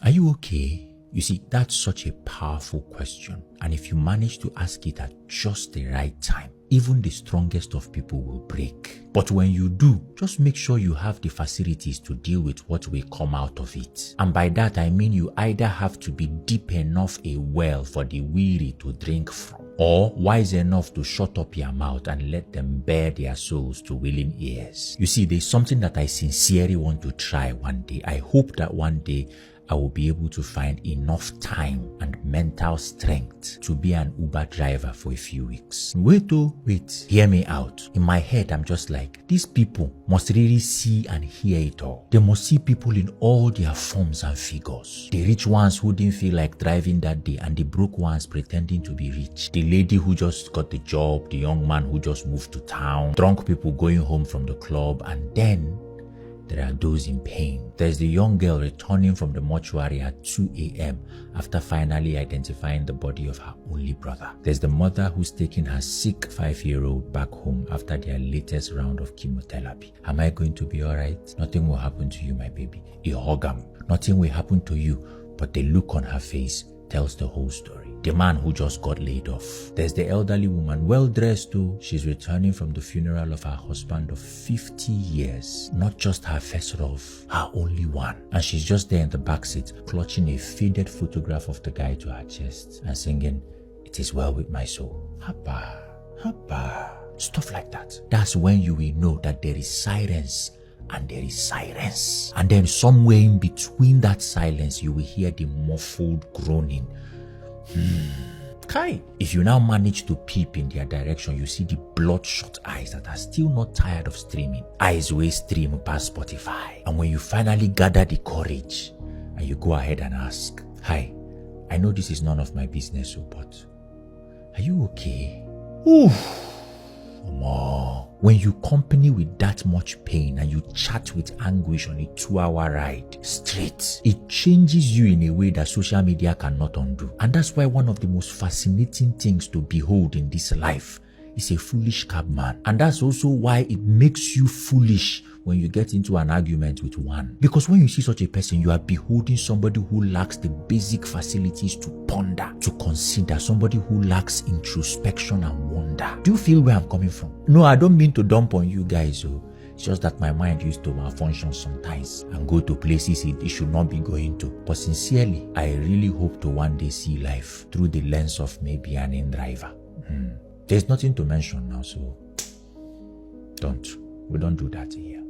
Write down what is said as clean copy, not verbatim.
Are you okay? You see, that's such a powerful question. And if you manage to ask it at just the right time, even the strongest of people will break. But when you do, just make sure you have the facilities to deal with what will come out of it. And by that, I mean you either have to be deep enough a well for the weary to drink from, or wise enough to shut up your mouth and let them bare their souls to willing ears. You see, there's something that I sincerely want to try one day. I hope that one day I will be able to find enough time and mental strength to be an Uber driver for a few weeks. Wait, hear me out. In my head, I'm just like, these people must really see and hear it all. They must see people in all their forms and figures. The rich ones who didn't feel like driving that day, and the broke ones pretending to be rich. The lady who just got the job, the young man who just moved to town, drunk people going home from the club, and then there are those in pain. There's the young girl returning from the mortuary at 2 a.m. after finally identifying the body of her only brother. There's the mother who's taking her sick 5-year-old back home after their latest round of chemotherapy. Am I going to be alright? Nothing will happen to you, my baby. Ihogam. Nothing will happen to you, but the look on her face tells the whole story. The man who just got laid off. There's the elderly woman, well dressed too. She's returning from the funeral of her husband of 50 years. Not just her first love, her only one. And she's just there in the backseat, clutching a faded photograph of the guy to her chest and singing, "It is well with my soul." Haba, haba. Stuff like that. That's when you will know that there is silence and there is silence. And then somewhere in between that silence, you will hear the muffled groaning. Kai. If you now manage to peep in their direction, you see the bloodshot eyes that are still not tired of streaming. Eyes will stream past Spotify. And when you finally gather the courage and you go ahead and ask, "Hi, I know this is none of my business, but are you okay?" Oof. When you company with that much pain and you chat with anguish on a 2-hour ride straight, it changes you in a way that social media cannot undo. And that's why one of the most fascinating things to behold in this life is a foolish cabman. And that's also why it makes you foolish when you get into an argument with one. Because when you see such a person, you are beholding somebody who lacks the basic facilities to ponder, to consider, somebody who lacks introspection and wonder. Do you feel where I'm coming from? No, I don't mean to dump on you guys. It's just that my mind used to malfunction sometimes and go to places it should not be going to. But sincerely, I really hope to one day see life through the lens of maybe an in-driver. There's nothing to mention now, so we don't do that here.